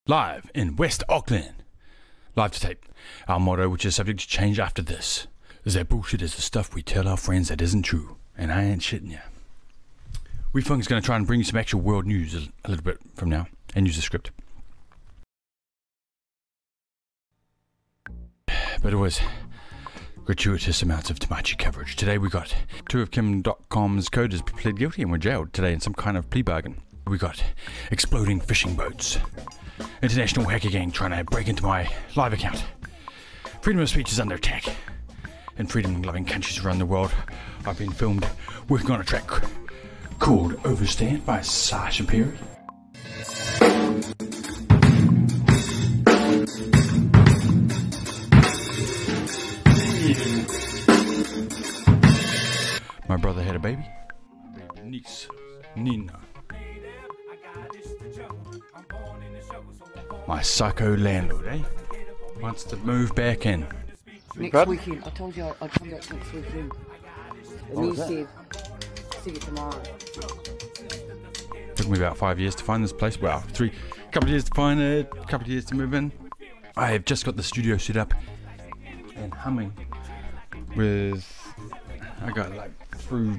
Live in West Auckland. Live to tape. Our motto, which is subject to change after this, is that bullshit is the stuff we tell our friends that isn't true. And I ain't shitting ya. WeFunk is going to try and bring you some actual world news a little bit from now. And use the script. But it was gratuitous amounts of Tomachi coverage. Today we got two of Kim Dotcom's coders pled guilty and were jailed today in some kind of plea bargain. We got exploding fishing boats. International hacker gang trying to break into my live account. Freedom of speech is under attack. In freedom-loving countries around the world, I've been filmed working on a track called Overstand by Sasha Perry. My brother had a baby. Niece, Nina. My psycho landlord, eh? Wants to move back in. Next weekend. I told you I'd come back next weekend. And he said, see you tomorrow. Took me about 5 years to find this place. Well, couple of years to find it, couple of years to move in. I have just got the studio set up and humming with, I got like through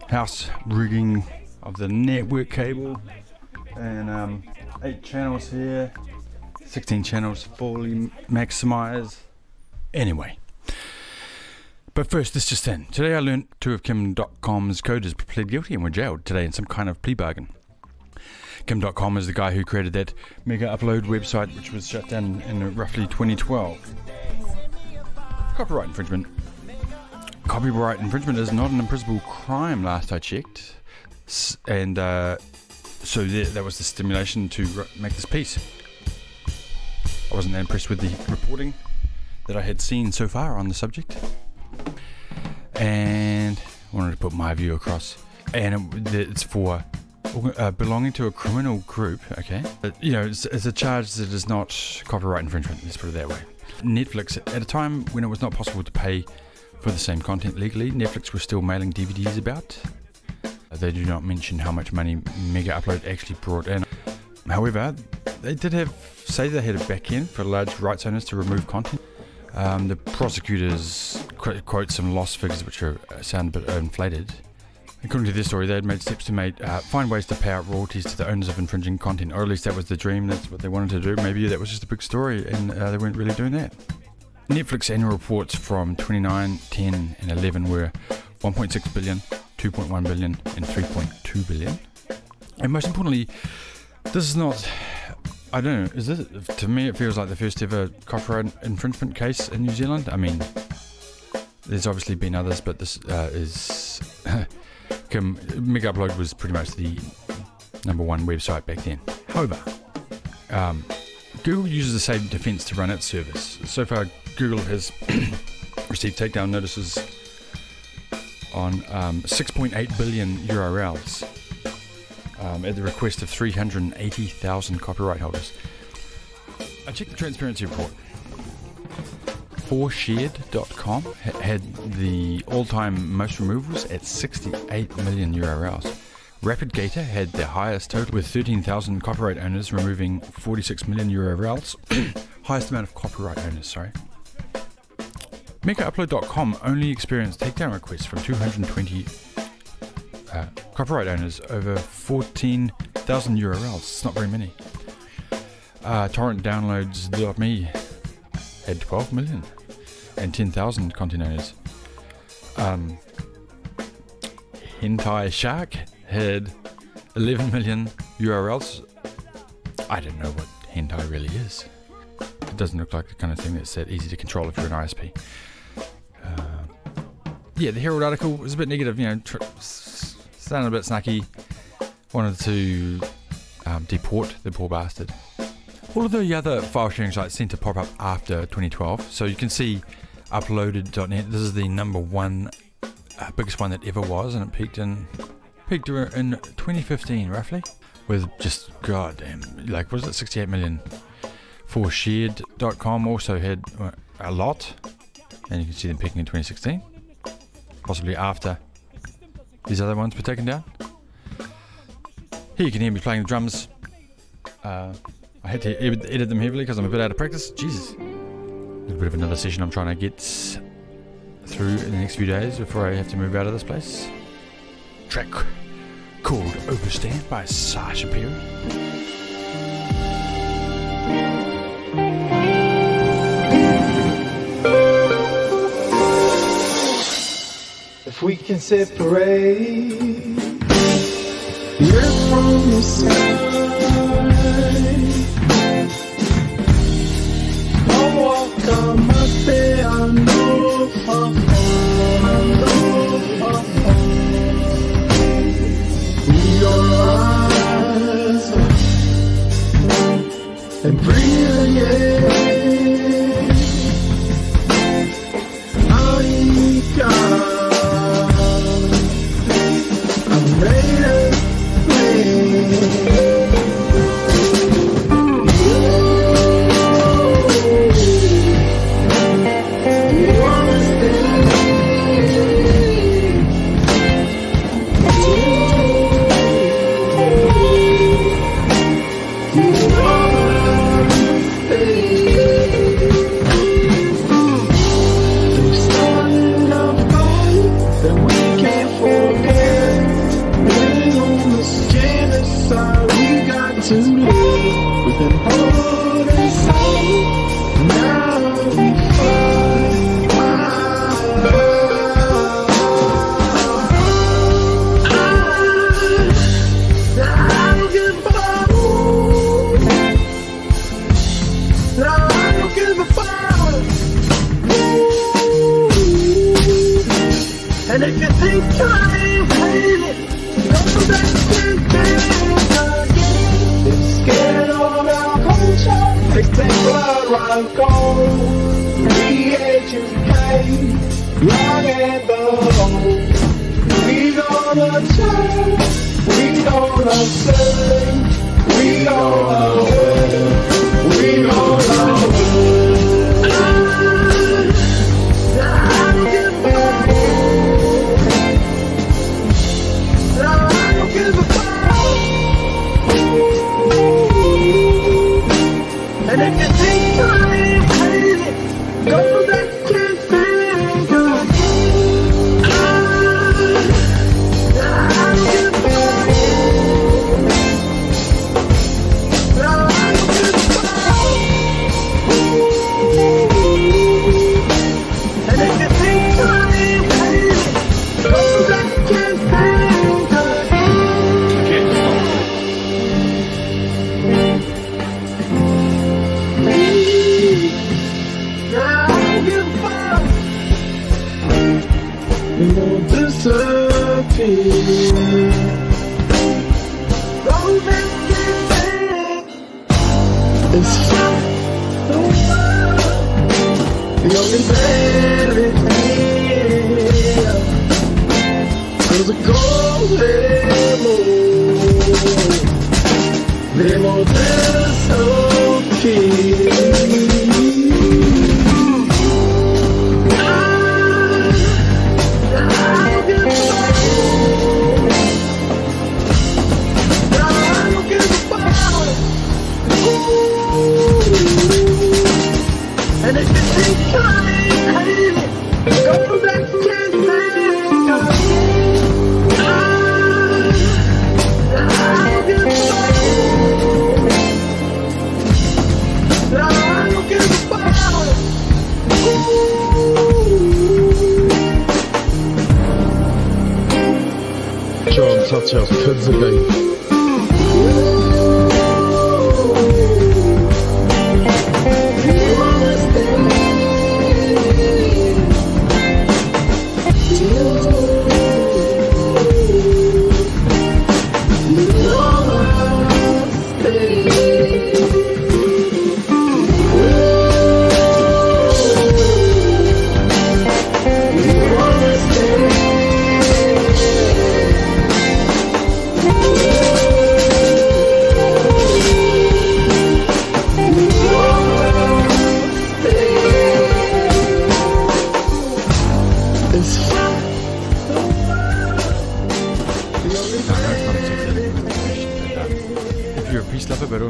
house rigging of the network cable and 8 channels here, 16 channels fully maximized. Anyway, but first, this just in. Today I learned two of Kim Dotcom's coders pled guilty and were jailed today in some kind of plea bargain. Kim Dotcom is the guy who created that Megaupload website, which was shut down in roughly 2012. Copyright infringement. Copyright infringement is not an imprisonable crime, last I checked, and so that was the stimulation to make this piece. I wasn't that impressed with the reporting that I had seen so far on the subject, and wanted to put my view across. And it's for belonging to a criminal group, okay? But, you know, it's a charge that is not copyright infringement, let's put it that way. Netflix, at a time when it was not possible to pay for the same content legally, Netflix was still mailing DVDs about. They do not mention how much money Megaupload actually brought in. However, they did say they had a back end for large rights owners to remove content. The prosecutors quote some loss figures which sound a bit inflated. According to this story, they had made steps to find ways to pay out royalties to the owners of infringing content, or at least that was the dream, that's what they wanted to do. Maybe that was just a big story and they weren't really doing that. Netflix annual reports from 29, 10 and 11 were 1.6 billion, 2.1 billion and 3.2 billion. And most importantly, this is not, I don't know, is this, to me it feels like the first ever copyright infringement case in New Zealand. I mean, there's obviously been others, but this is Megaupload was pretty much the #1 website back then. However, Google uses the same defense to run its service. So far, Google has received takedown notices on 6.8 billion URLs at the request of 380,000 copyright holders. I checked the transparency report. 4shared.com had the all-time most removals at 68 million URLs. RapidGator had the highest total with 13,000 copyright owners removing 46 million URLs. Highest amount of copyright owners, sorry. Megaupload.com only experienced takedown requests from 220 copyright owners over 14,000 URLs. It's not very many. TorrentDownloads.me had 12 million and 10,000 content owners. Hentai Shark had 11 million URLs. I don't know what hentai really is. It doesn't look like the kind of thing that's that easy to control if you're an ISP. Yeah, the Herald article was a bit negative, you know, sounded a bit snarky. Wanted to deport the poor bastard. All of the other file sharing sites seem to pop up after 2012. So you can see uploaded.net. This is the #1 biggest one that ever was, and it peaked in 2015 roughly, with just goddamn, like, what was it, 68 million. 4shared.com also had a lot, and you can see them peaking in 2016, possibly after these other ones were taken down. Here you can hear me playing the drums. I I had to edit them heavily because I'm a bit out of practice. Jesus. A little bit of another session I'm trying to get through in the next few days before I have to move out of this place. Track called Overstand by Sasha Perry. If we can separate the earth from the sky, I'll walk on my bed, I know your eyes and breathe again. I got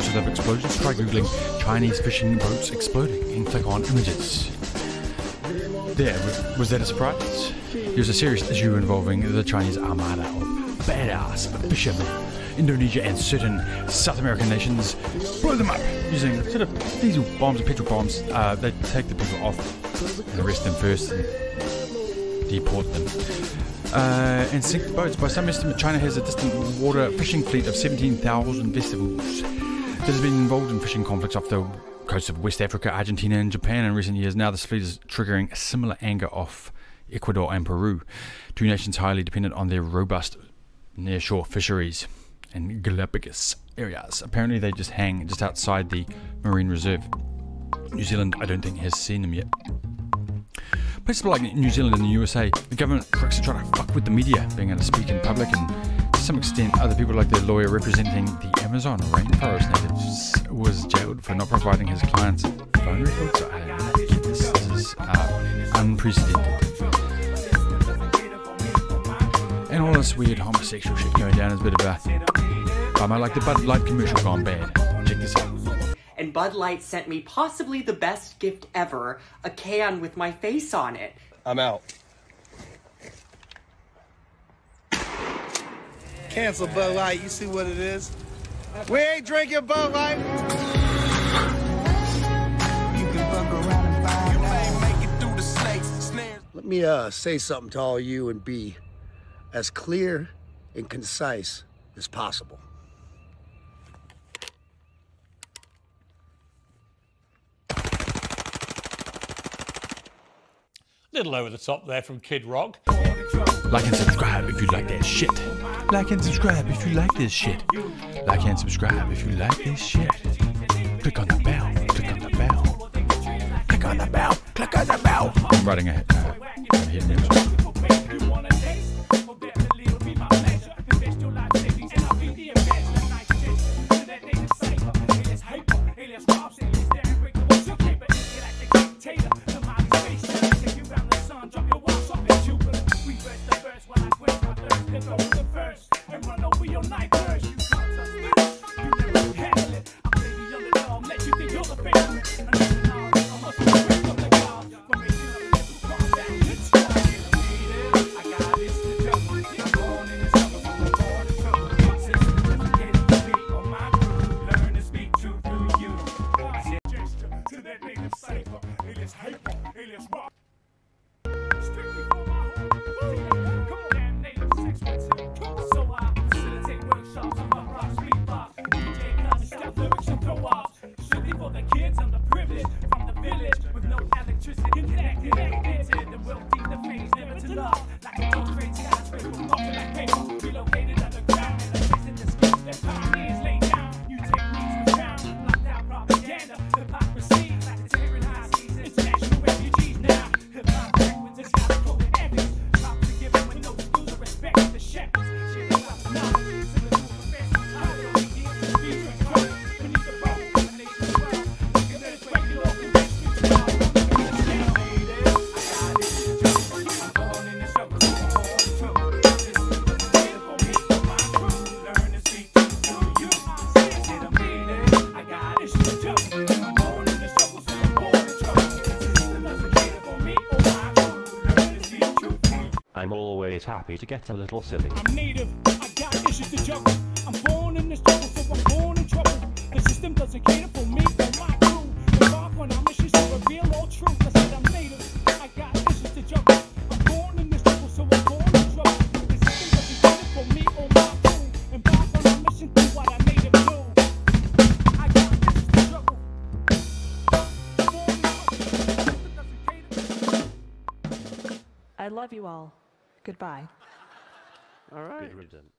sources of explosions, try googling Chinese fishing boats exploding and click on images. There, was that a surprise? Here's a serious issue involving the Chinese armada of badass fishermen. Indonesia and certain South American nations blow them up using sort of diesel bombs and petrol bombs. They take the people off and arrest them first and deport them. And sink the boats. By some estimate, China has a distant water fishing fleet of 17,000 vessels that has been involved in fishing conflicts off the coasts of West Africa, Argentina and Japan in recent years. Now this fleet is triggering similar anger off Ecuador and Peru, two nations highly dependent on their robust near-shore fisheries and Galapagos areas. Apparently they just hang just outside the marine reserve. New Zealand, I don't think, has seen them yet. Places like New Zealand and the USA, the government crooks are trying to fuck with the media, being able to speak in public, and to some extent other people like the lawyer representing the Amazon rainforest natives was jailed for not providing his clients phone records. I don't know. This is unprecedented. And all this weird homosexual shit going down is a bit of a bummer, like the Bud Lite commercial gone bad. Check this out. And Bud Light sent me possibly the best gift ever, a can with my face on it. I'm out. Cancel Bud Light, you see what it is? We ain't drinking Bud Light. Let me say something to all you and be as clear and concise as possible. Little over the top there from Kid Rock. Like and subscribe if you like that shit. Like and subscribe if you like this shit. Like and subscribe if you like this shit. Click on the bell. Click on the bell. Click on the bell. Click on the bell. I'm writing a hidden image. I'm always happy to get a little silly. I'm native, I got issues to juggle. I'm born in this struggle, so I'm born in trouble. The system doesn't cater for me or my crew. Embark on our mission to reveal all truth. I said I'm native, I got issues to juggle. I'm born in this struggle, so I'm born in trouble. The system doesn't cater for me or my crew. Embark on our mission to what I native do. I got issues to juggle. I love you all. Goodbye. All right. Good riddance.